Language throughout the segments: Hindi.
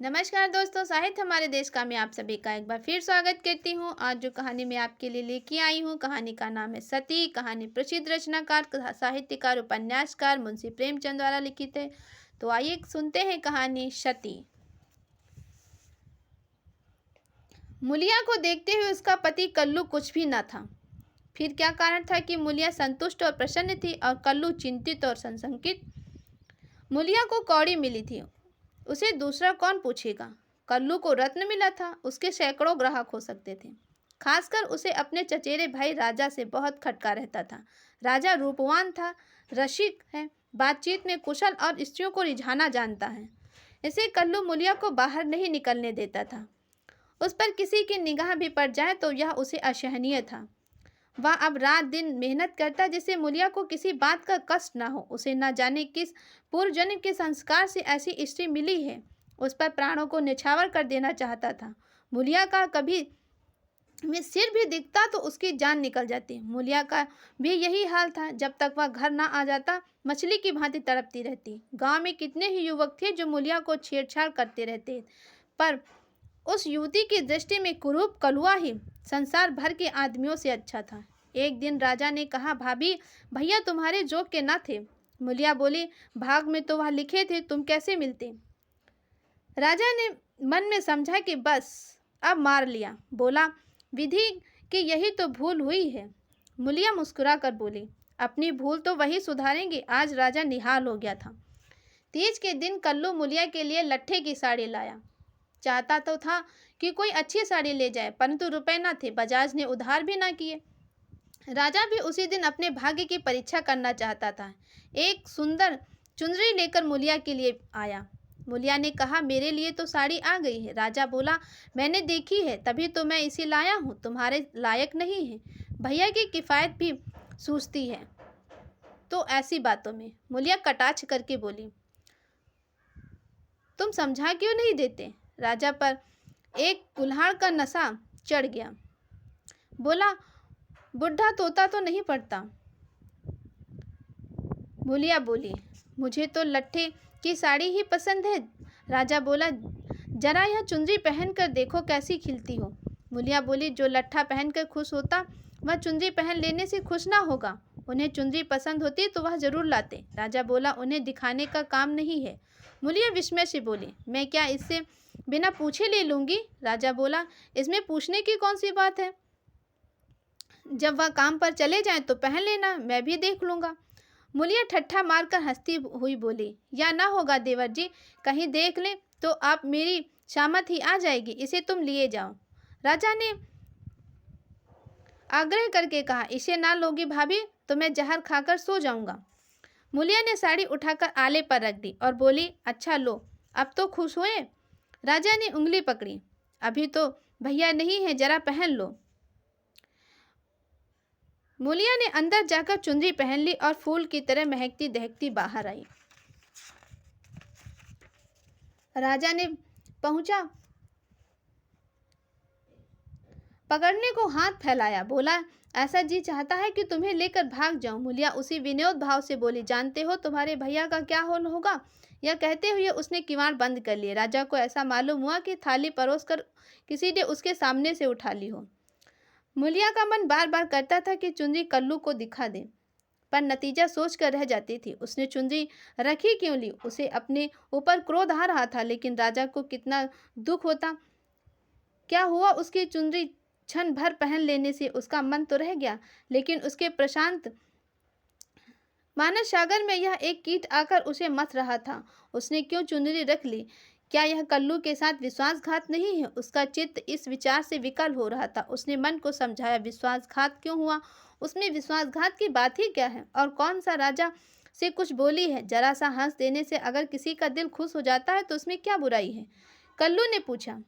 नमस्कार दोस्तों, साहित्य हमारे देश का मैं आप सभी का एक बार फिर स्वागत करती हूँ। आज जो कहानी मैं आपके लिए लेके आई हूँ, कहानी का नाम है सती। कहानी प्रसिद्ध रचनाकार, साहित्यकार, उपन्यासकार मुंशी प्रेमचंद द्वारा लिखित है। तो आइए सुनते हैं कहानी सती। मुलिया को देखते हुए उसका पति कल्लू कुछ भी न था। फिर क्या कारण था कि मुलिया संतुष्ट और प्रसन्न थी और कल्लू चिंतित और संशंकित। मुलिया को कौड़ी मिली थी, उसे दूसरा कौन पूछेगा। कल्लू को रत्न मिला था, उसके सैकड़ों ग्राहक हो सकते थे। खासकर उसे अपने चचेरे भाई राजा से बहुत खटका रहता था। राजा रूपवान था, रसिक है, बातचीत में कुशल और स्त्रियों को रिझाना जानता है। इसे कल्लू मुलिया को बाहर नहीं निकलने देता था। उस पर किसी की निगाह भी पड़ जाए तो यह उसे असहनीय था। वह अब रात दिन मेहनत करता जिससे मुलिया को किसी बात का कष्ट न हो। उसे न जाने किस पूर्व जन्म के संस्कार से ऐसी स्त्री मिली है, उस पर प्राणों को निछावर कर देना चाहता था। मुलिया का कभी में सिर भी दिखता तो उसकी जान निकल जाती। मुलिया का भी यही हाल था। जब तक वह घर ना आ जाता मछली की भांति तड़पती रहती। गांव में कितने ही युवक थे जो मुलिया को छेड़छाड़ करते रहते, पर उस युवती की दृष्टि में कुरूप कलुआ ही संसार भर के आदमियों से अच्छा था। एक दिन राजा ने कहा, भाभी, भैया तुम्हारे जोग के न थे। मुलिया बोली, भाग में तो वह लिखे थे, तुम कैसे मिलते। राजा ने मन में समझा कि बस अब मार लिया। बोला, विधि की यही तो भूल हुई है। मुलिया मुस्कुरा कर बोली, अपनी भूल तो वही सुधारेंगे। आज राजा निहाल हो गया था। तीज के दिन कल्लू मुलिया के लिए लट्ठे की साड़ी लाया। चाहता तो था कि कोई अच्छी साड़ी ले जाए, परंतु रुपए न थे। बजाज ने उधार भी ना किए। राजा भी उसी दिन अपने भाग्य की परीक्षा करना चाहता था। एक सुंदर चुनरी लेकर मुलिया के लिए आया। मुलिया ने कहा, मेरे लिए तो साड़ी आ गई है। राजा बोला, मैंने देखी है, तभी तो मैं इसे लाया हूँ, तुम्हारे लायक नहीं है। भैया की किफायत भी सूझती है तो ऐसी बातों में। मुलिया कटाक्ष करके बोली, तुम समझा क्यों नहीं देते। राजा पर एक कुल्हाड़ का नशा चढ़ गया। बोला, बुढ़ा तोता तो नहीं पड़ता। मुलिया बोली, मुझे तो लट्ठे की साड़ी ही पसंद है। राजा बोला, जरा यह चुनरी पहनकर देखो कैसी खिलती हो। मुलिया बोली, जो लट्ठा पहनकर खुश होता वह चुनरी पहन लेने से खुश ना होगा। उन्हें चुनरी पसंद होती तो वह जरूर लाते। राजा बोला, उन्हें दिखाने का काम नहीं है। मुलिया विस्मय से बोली, मैं क्या इससे बिना पूछे ले लूंगी। राजा बोला, इसमें पूछने की कौन सी बात है। जब वह काम पर चले जाएं तो पहन लेना, मैं भी देख लूंगा। मुलिया ठट्ठा मारकर हंसती हुई बोली, या ना होगा देवर जी, कहीं देख लें तो आप मेरी शामत ही आ जाएगी। इसे तुम लिए जाओ। राजा ने आग्रह करके कहा, इसे ना लोगी भाभी तो मैं जहर खाकर सो जाऊंगा। मुलिया ने साड़ी उठाकर आले पर रख दी और बोली, अच्छा लो, अब तो खुश हुए। राजा ने उंगली पकड़ी, अभी तो भैया नहीं है, जरा पहन लो। मुलिया ने अंदर जाकर चुनरी पहन ली और फूल की तरह महकती दहकती बाहर आई। राजा ने पहुंचा, पकड़ने को हाथ फैलाया। बोला, ऐसा जी चाहता है कि तुम्हें लेकर भाग जाऊं। मुलिया उसी विनोद भाव से बोली, जानते हो तुम्हारे भैया का क्या हाल होगा। यह कहते हुए उसने किवाड़ बंद कर लिए। राजा को ऐसा मालूम हुआ कि थाली परोस कर किसी ने उसके सामने से उठा ली हो। मुलिया का मन बार बार करता था कि चुनरी कल्लू को दिखा दे, पर नतीजा सोच कर रह जाती थी। उसने चुनरी रखी क्यों ली। उसे अपने ऊपर क्रोध आ रहा था, लेकिन राजा को कितना दुख होता। क्या हुआ, उसकी चुनरी क्षण भर पहन लेने से उसका मन तो रह गया, लेकिन उसके प्रशांत मानस सागर में यह एक कीट आकर उसे मथ रहा था। उसने क्यों चुनरी रख ली। क्या यह कल्लू के साथ विश्वासघात नहीं है। उसका चित्त इस विचार से विकल हो रहा था। उसने मन को समझाया, विश्वासघात क्यों हुआ, उसमें विश्वासघात की बात ही क्या है। और कौन सा राजा से कुछ बोली है। जरा सा हंस देने से अगर किसी का दिल खुश हो जाता है तो उसमें क्या बुराई है। कल्लू ने पूछा,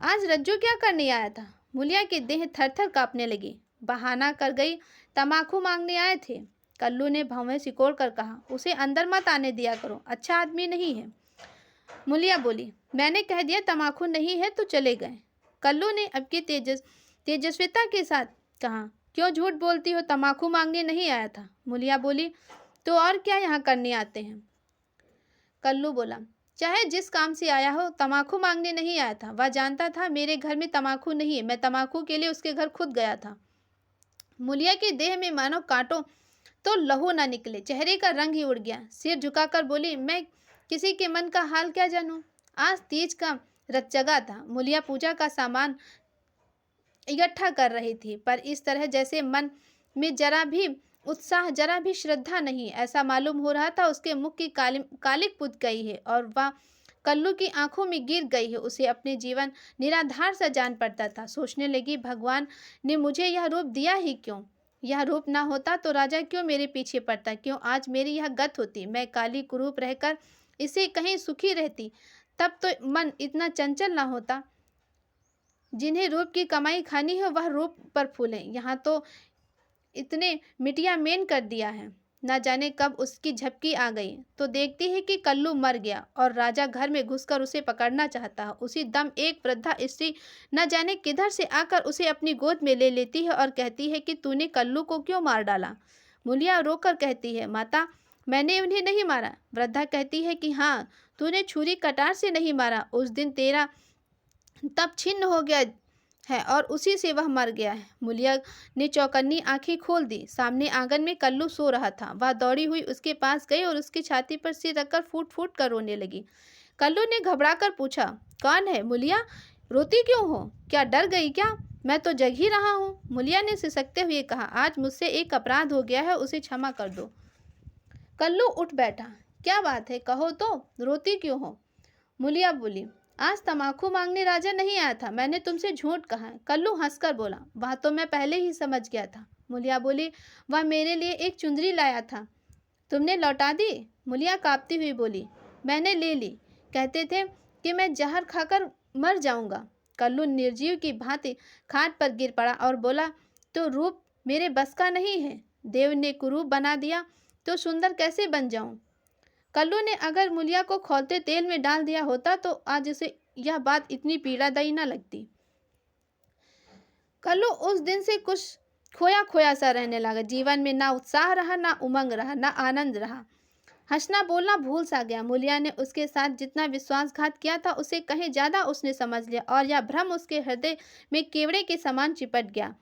आज रज्जू क्या करने आया था। मुलिया की देह थर थर कांपने लगी। बहाना कर गई, तमाकू मांगने आए थे। कल्लू ने भौवें सिकोड़ कर कहा, उसे अंदर मत आने दिया करो, अच्छा आदमी नहीं है। मुलिया बोली, मैंने कह दिया तमाकू नहीं है तो चले गए। कल्लू ने अब की तेजस्विता के साथ कहा, क्यों झूठ बोलती हो, तमाकू मांगने नहीं आया था। मुलिया बोली, तो और क्या यहाँ करने आते हैं। कल्लू बोला, चाहे जिस काम से आया हो, तम्बाकू मांगने नहीं आया था। वह जानता था मेरे घर में तम्बाकू नहीं है। मैं तम्बाकू के लिए उसके घर खुद गया था। मूलिया के देह में मानो कांटों तो लहू ना निकले, चेहरे का रंग ही उड़ गया। सिर झुकाकर बोली, मैं किसी के मन का हाल क्या जानूं। आज तीज का रतजगा था। मूलिया पूजा का सामान इकट्ठा कर रही थी, पर इस तरह जैसे मन में जरा भी उत्साह, जरा भी श्रद्धा नहीं। ऐसा मालूम हो रहा था उसके मुख की कालिक पुत गई है और वह कल्लू की आंखों में गिर गई है। उसे अपने जीवन निराधार सा जान पड़ता था। सोचने लगी, भगवान ने मुझे यह रूप दिया ही क्यों। यह रूप ना होता तो राजा क्यों मेरे पीछे पड़ता, क्यों आज मेरी यह गत होती। मैं काली कुरूप रहकर इसे कहीं सुखी रहती, तब तो मन इतना चंचल ना होता। जिन्हें रूप की कमाई खानी है वह रूप पर फूलें। यहाँ तो इतने मिटिया मेन कर दिया है। न जाने कब उसकी झपकी आ गई तो देखती है कि कल्लू मर गया और राजा घर में घुसकर उसे पकड़ना चाहता है। उसी दम एक वृद्धा स्त्री न जाने किधर से आकर उसे अपनी गोद में ले लेती है और कहती है कि तूने कल्लू को क्यों मार डाला। मूलिया रोकर कहती है, माता, मैंने उन्हें नहीं मारा। वृद्धा कहती है कि हाँ, तूने छुरी कटार से नहीं मारा। उस दिन तेरा तब छिन्न हो गया है और उसी से वह मर गया है। मूलिया ने चौकन्नी आंखें खोल दी। सामने आंगन में कल्लू सो रहा था। वह दौड़ी हुई उसके पास गई और उसकी छाती पर सिर रखकर फूट फूट कर रोने लगी। कल्लू ने घबराकर पूछा, कौन है मूलिया, रोती क्यों हो, क्या डर गई क्या। मैं तो जग ही रहा हूँ। मूलिया ने सिसकते हुए कहा, आज मुझसे एक अपराध हो गया है, उसे क्षमा कर दो। कल्लू उठ बैठा। क्या बात है, कहो तो, रोती क्यों हो। मूलिया बोली, आज तम्बाकू मांगने राजा नहीं आया था, मैंने तुमसे झूठ कहा है। कल्लू हंसकर बोला, वह तो मैं पहले ही समझ गया था। मूलिया बोली, वह मेरे लिए एक चुंदरी लाया था, तुमने लौटा दी। मूलिया कांपती हुई बोली, मैंने ले ली, कहते थे कि मैं जहर खाकर मर जाऊंगा। कल्लू निर्जीव की भांति खाट पर गिर पड़ा और बोला, तो रूप मेरे बस का नहीं है। देव ने कुरूप बना दिया तो सुंदर कैसे बन जाऊं। कल्लू ने अगर मूलिया को खौलते तेल में डाल दिया होता तो आज उसे यह बात इतनी पीड़ादायी न लगती। कल्लू उस दिन से कुछ खोया खोया सा रहने लगा। जीवन में ना उत्साह रहा, ना उमंग रहा, ना आनंद रहा। हंसना बोलना भूल सा गया। मूलिया ने उसके साथ जितना विश्वासघात किया था उसे कहीं ज्यादा उसने समझ लिया और यह भ्रम उसके हृदय में केवड़े के समान चिपट गया।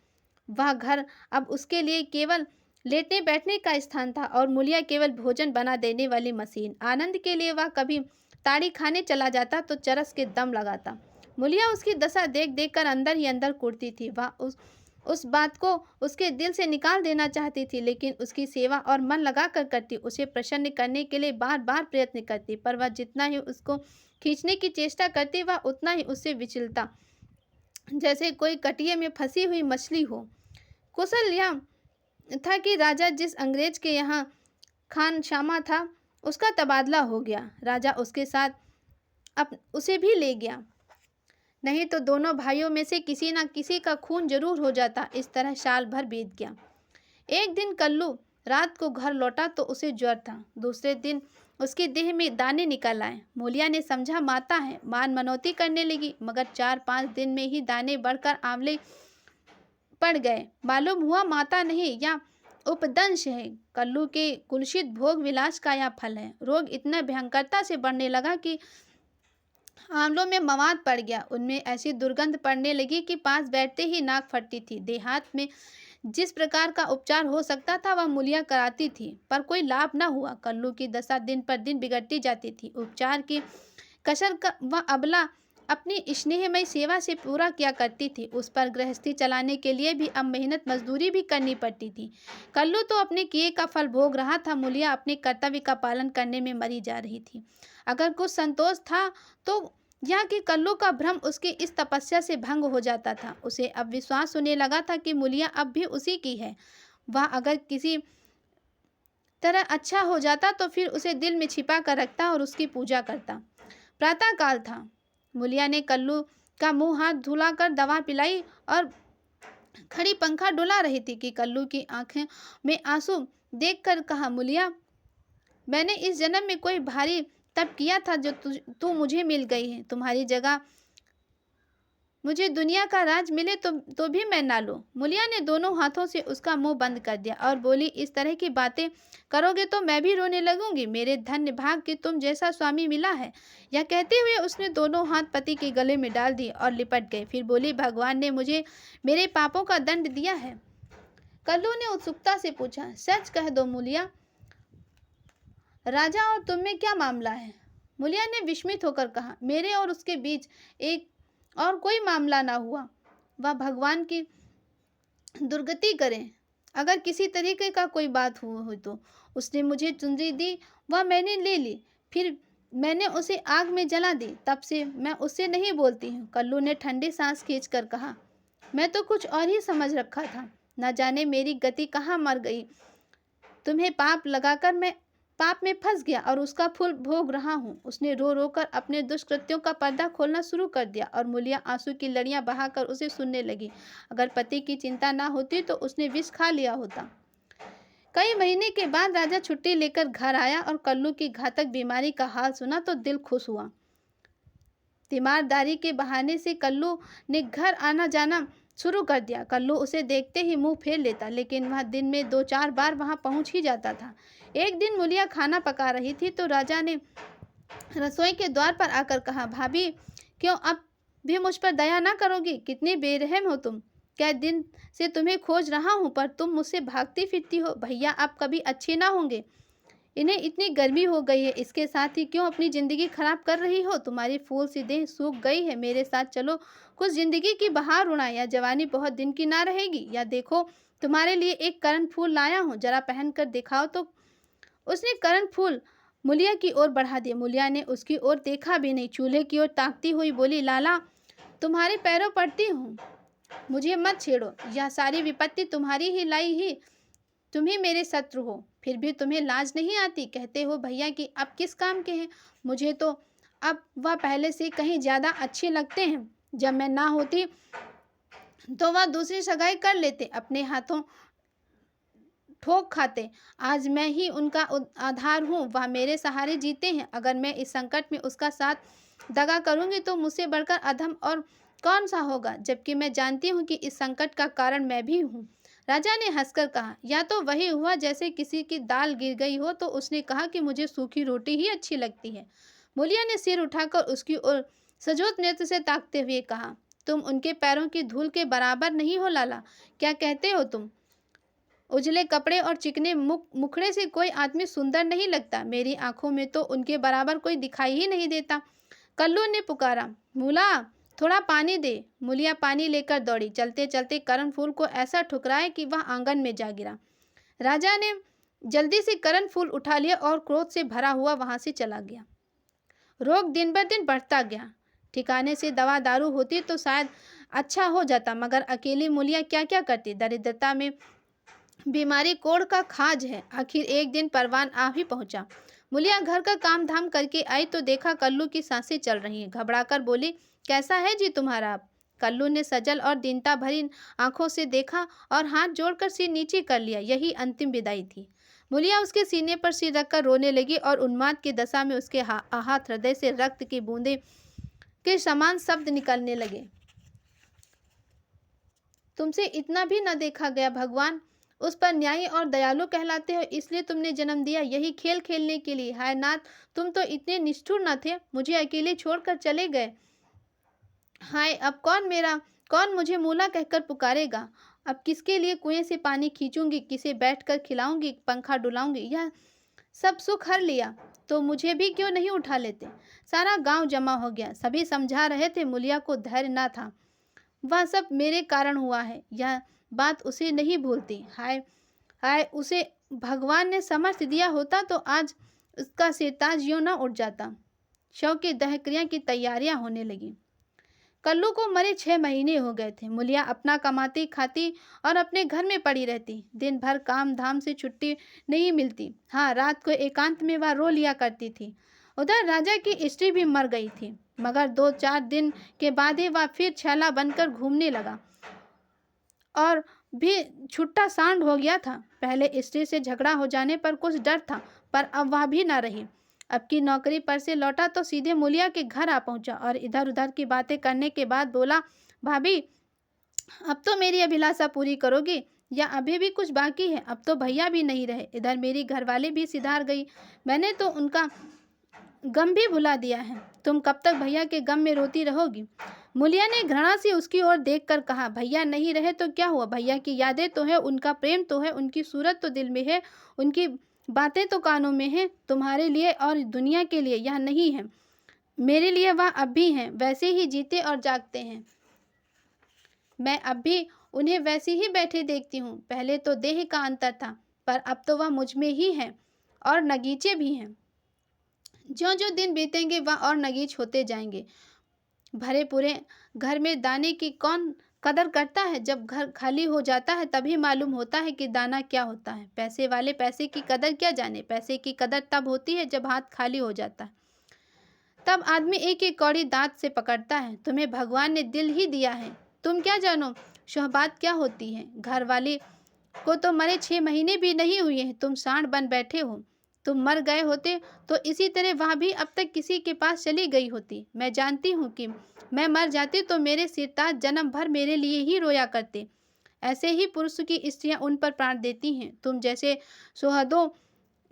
वह घर अब उसके लिए केवल लेटने बैठने का स्थान था और मूलिया केवल भोजन बना देने वाली मशीन। आनंद के लिए वह कभी ताड़ी खाने चला जाता तो चरस के दम लगाता। मूलिया उसकी दशा देख देख कर अंदर ही अंदर कुड़ती थी। वह उस बात को उसके दिल से निकाल देना चाहती थी, लेकिन उसकी सेवा और मन लगा कर करती। उसे प्रसन्न करने के लिए बार बार प्रयत्न करती, पर वह जितना ही उसको खींचने की चेष्टा करती वह उतना ही उससे विचलता, जैसे कोई कटिए में फंसी हुई मछली हो। कुशल यह था कि राजा जिस अंग्रेज के यहाँ खानशामा था उसका तबादला हो गया। राजा उसके साथ उसे भी ले गया, नहीं तो दोनों भाइयों में से किसी न किसी का खून जरूर हो जाता। इस तरह साल भर बीत गया। एक दिन कल्लू रात को घर लौटा तो उसे ज्वर था। दूसरे दिन उसके देह में दाने निकल आए। मूलिया ने समझा माता है, मान मनौती करने लगी, मगर 4-5 दिन में ही दाने बढ़कर आंवले पड़ गए। मालूम हुआ माता नहीं या उपदंश है। कल्लू के कुलुषित भोग विलास का यह फल है। रोग इतना भयंकरता से बढ़ने लगा कि आंवलों में मवाद पड़ गया। उनमें ऐसी दुर्गंध पड़ने लगी कि पास बैठते ही नाक फटती थी। देहात में जिस प्रकार का उपचार हो सकता था वह मूलिया कराती थी, पर कोई लाभ न हुआ। कल्लू की दशा दिन पर दिन बिगड़ती जाती थी। उपचार की कसर का वह अबला अपनी स्नेहमयी सेवा से पूरा किया करती थी। उस पर गृहस्थी चलाने के लिए भी अब मेहनत मजदूरी भी करनी पड़ती थी। कल्लू तो अपने किए का फल भोग रहा था, मूलिया अपने कर्तव्य का पालन करने में मरी जा रही थी। अगर कुछ संतोष था तो यह कि कल्लू का भ्रम उसकी इस तपस्या से भंग हो जाता था। उसे अब विश्वास होने लगा था कि मूलिया अब भी उसी की है। वह अगर किसी तरह अच्छा हो जाता तो फिर उसे दिल में छिपा कर रखता और उसकी पूजा करता। प्रातः काल था। मूलिया ने कल्लू का मुंह हाथ धुलाकर दवा पिलाई और खड़ी पंखा डुला रही थी कि कल्लू की आंखें में आंसू देखकर कहा, मूलिया, मैंने इस जन्म में कोई भारी तप किया था जो तू मुझे मिल गई है। तुम्हारी जगह मुझे दुनिया का राज मिले तो भी मैं ना लूं। मूलिया ने दोनों हाथों से उसका मुंह बंद कर दिया और बोली, इस तरह की बातें करोगे तो मैं भी रोने लगूंगी। मेरे धन्य भाग कि तुम जैसा स्वामी मिला है। यह कहते हुए उसने दोनों हाथ पति के गले में डाल दिए और लिपट गए। फिर बोली, भगवान ने मुझे मेरे पापों का दंड दिया है। कल्लू ने उत्सुकता से पूछा, सच कह दो मूलिया, राजा और तुम में क्या मामला है? मूलिया ने विस्मित होकर कहा, मेरे और उसके बीच एक और कोई मामला ना हुआ। वह भगवान की दुर्गति करे। अगर किसी तरीके का कोई बात हो तो उसने मुझे चुनरी दी, वह मैंने ले ली, फिर मैंने उसे आग में जला दी। तब से मैं उससे नहीं बोलती हूँ। कल्लू ने ठंडी सांस खींचकर कहा, मैं तो कुछ और ही समझ रखा था। न जाने मेरी गति कहाँ मर गई। तुम्हें पाप लगाकर मैं पाप में फंस गया और उसका फल भोग रहा हूँ। उसने रो रो कर अपने दुष्कृत्यों का पर्दा खोलना शुरू कर दिया और मूलिया आंसू की लड़ियां बहाकर उसे सुनने लगी। अगर पति की चिंता ना होती तो उसने विष खा लिया होता। कई महीने के बाद राजा छुट्टी लेकर घर आया और कल्लू की घातक बीमारी का हाल सुना तो दिल खुश हुआ। तीमारदारी के बहाने से कल्लू ने घर आना जाना शुरू कर दिया। कल्लू उसे देखते ही मुंह फेर लेता, लेकिन वह दिन में 2-4 बार वहां पहुंच ही जाता था। एक दिन मूलिया खाना पका रही थी तो राजा ने रसोई के द्वार पर आकर कहा, भाभी, क्यों अब भी मुझ पर दया ना करोगी? कितनी बेरहम हो तुम। क्या दिन से तुम्हें खोज रहा हूं पर तुम मुझसे भागती फिरती हो। भैया अब कभी अच्छे ना होंगे। इन्हें इतनी गर्मी हो गई है, इसके साथ ही क्यों अपनी ज़िंदगी खराब कर रही हो? तुम्हारी फूल सी देह सूख गई है। मेरे साथ चलो, कुछ ज़िंदगी की बहार उड़ाएं। या जवानी बहुत दिन की ना रहेगी। या देखो, तुम्हारे लिए एक करण फूल लाया हूँ, जरा पहन कर दिखाओ तो। उसने करण फूल मूलिया की ओर बढ़ा दिया। मूलिया ने उसकी ओर देखा भी नहीं, चूल्हे की ओर ताकती हुई बोली, लाला, तुम्हारे पैरों पड़ती हूँ, मुझे मत छेड़ो। यह सारी विपत्ति तुम्हारी ही लाई ही, तुम ही मेरे शत्रु हो। फिर भी तुम्हें लाज नहीं आती? कहते हो भैया कि अब किस काम के हैं। मुझे तो अब वह पहले से कहीं ज़्यादा अच्छे लगते हैं। जब मैं ना होती तो वह दूसरी सगाई कर लेते, अपने हाथों ठोक खाते। आज मैं ही उनका आधार हूँ, वह मेरे सहारे जीते हैं। अगर मैं इस संकट में उसका साथ दगा करूँगी तो मुझसे बढ़कर अधम और कौन सा होगा, जबकि मैं जानती हूँ कि इस संकट का कारण मैं भी हूँ। राजा ने हंसकर कहा, या तो वही हुआ जैसे किसी की दाल गिर गई हो तो उसने कहा कि मुझे सूखी रोटी ही अच्छी लगती है। मूलिया ने सिर उठाकर उसकी ओर सजोत नेत्र से ताकते हुए कहा, तुम उनके पैरों की धूल के बराबर नहीं हो लाला। क्या कहते हो तुम? उजले कपड़े और चिकने मुखड़े से कोई आदमी सुंदर नहीं लगता। मेरी आंखों में तो उनके बराबर कोई दिखाई ही नहीं देता। कल्लू ने पुकारा, मूला, थोड़ा पानी दे। मूलिया पानी लेकर दौड़ी। चलते चलते करण फूल को ऐसा ठुकराया कि वह आंगन में जा गिरा। राजा ने जल्दी से करण फूल उठा लिया और क्रोध से भरा हुआ वहां से चला गया। रोग दिन ब दिन बढ़ता गया। ठिकाने से दवा दारू होती तो शायद अच्छा हो जाता, मगर अकेली मूलिया क्या क्या करती। दरिद्रता में बीमारी कोढ़ का खाज है। आखिर एक दिन परवान आ भी पहुंचा। मूलिया घर का काम धाम करके आई तो देखा कल्लू की सांसें चल रही हैं। घबराकर बोली, कैसा है जी तुम्हारा अब? कल्लू ने सजल और दीनता भरी आंखों से देखा और हाथ जोड़कर सिर नीचे कर लिया। यही अंतिम विदाई थी। मूलिया उसके सीने पर सिर रखकर रोने लगी और उन्माद की दशा में उसके आहत हृदय से रक्त की बूंदें के समान शब्द निकलने लगे। तुमसे इतना भी न देखा गया। भगवान उस पर न्यायी और दयालु कहलाते हो, इसलिए तुमने जन्म दिया, यही खेल खेलने के लिए। हाय नाथ, तुम तो इतने निष्ठुर न थे, मुझे अकेले छोड़कर चले गए। हाय, अब कौन मुझे मूला कहकर पुकारेगा? अब किसके लिए कुएं से पानी खींचूंगी, किसे बैठकर खिलाऊंगी, पंखा डुलाऊंगी। यह सब सुख हर लिया तो मुझे भी क्यों नहीं उठा लेते? सारा गांव जमा हो गया, सभी समझा रहे थे। मूलिया को धैर्य न था। वह सब मेरे कारण हुआ है, यह बात उसे नहीं भूलती। हाय हाय, उसे भगवान ने सामर्थ्य दिया होता तो आज उसका सिरताज यूं न उठ जाता। शव की दहक्रिया की तैयारियां होने लगी। कल्लू को मरे 6 महीने हो गए थे। मूलिया अपना कमाती खाती और अपने घर में पड़ी रहती। दिन भर काम धाम से छुट्टी नहीं मिलती। हाँ, रात को एकांत में वह रो लिया करती थी। उधर राजा की स्त्री भी मर गई थी, मगर 2-4 दिन के बाद ही वह फिर छैला बनकर घूमने लगा और भी छुट्टा सांड हो गया था। पहले स्त्री से झगड़ा हो जाने पर कुछ डर था, पर अब वह भी न रही। अब की नौकरी पर से लौटा तो सीधे मूलिया के घर आ पहुंचा और इधर उधर की बातें करने के बाद बोला, भाभी, अब तो मेरी अभिलाषा पूरी करोगी या अभी भी कुछ बाकी है? अब तो भैया भी नहीं रहे, इधर मेरी घरवाली भी सिधार गई, मैंने तो उनका गम भी भुला दिया है। तुम कब तक भैया के गम में रोती रहोगी? मूलिया ने घृणा से उसकी ओर देखकर कहा, भैया नहीं रहे तो क्या हुआ? भैया की यादें तो है, उनका प्रेम तो है, उनकी सूरत तो दिल में है, उनकी बातें तो कानों में है। तुम्हारे लिए और दुनिया के लिए यह नहीं है, मेरे लिए वह अब भी हैं, वैसे ही जीते और जागते हैं। मैं अब भी उन्हें वैसे ही बैठे देखती हूँ। पहले तो देह का अंतर था, पर अब तो वह मुझ में ही है और नगीचे भी हैं। ज्यों ज्यों दिन बीतेंगे वह और नगीच होते जाएंगे। भरे पूरे घर में दाने की कौन कदर करता है? जब घर खाली हो जाता है तभी मालूम होता है कि दाना क्या होता है। पैसे वाले पैसे की कदर क्या जाने? पैसे की कदर तब होती है जब हाथ खाली हो जाता है, तब आदमी एक एक कौड़ी दांत से पकड़ता है। तुम्हें भगवान ने दिल ही दिया है, तुम क्या जानो शोहबात क्या होती है? घर वाले को तो मरे 6 महीने भी नहीं हुए हैं, तुम सांड बन बैठे हो। तुम मर गए होते तो इसी तरह वह भी अब तक किसी के पास चली गई होती। मैं जानती हूँ कि मैं मर जाती तो मेरे सिरताज जन्म भर मेरे लिए ही रोया करते। ऐसे ही पुरुष की स्त्रियां उन पर प्राण देती हैं। तुम जैसे सुहदों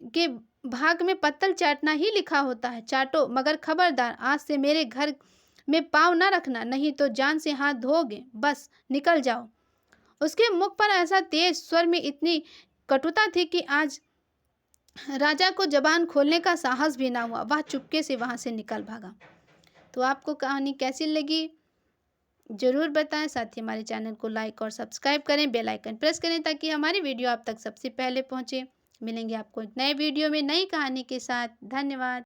के भाग में पत्तल चाटना ही लिखा होता है, चाटो, मगर खबरदार आज से मेरे घर में पाँव न रखना, नहीं तो जान से हाथ धोगे। बस निकल जाओ। उसके मुख पर ऐसा तेज स्वर में इतनी कटुता थी कि आज राजा को जबान खोलने का साहस भी ना हुआ। वह चुपके से वहां से निकल भागा। तो आपको कहानी कैसी लगी जरूर बताएं। साथ ही हमारे चैनल को लाइक और सब्सक्राइब करें, बेल आइकन प्रेस करें ताकि हमारी वीडियो आप तक सबसे पहले पहुंचे। मिलेंगे आपको एक नए वीडियो में नई कहानी के साथ। धन्यवाद।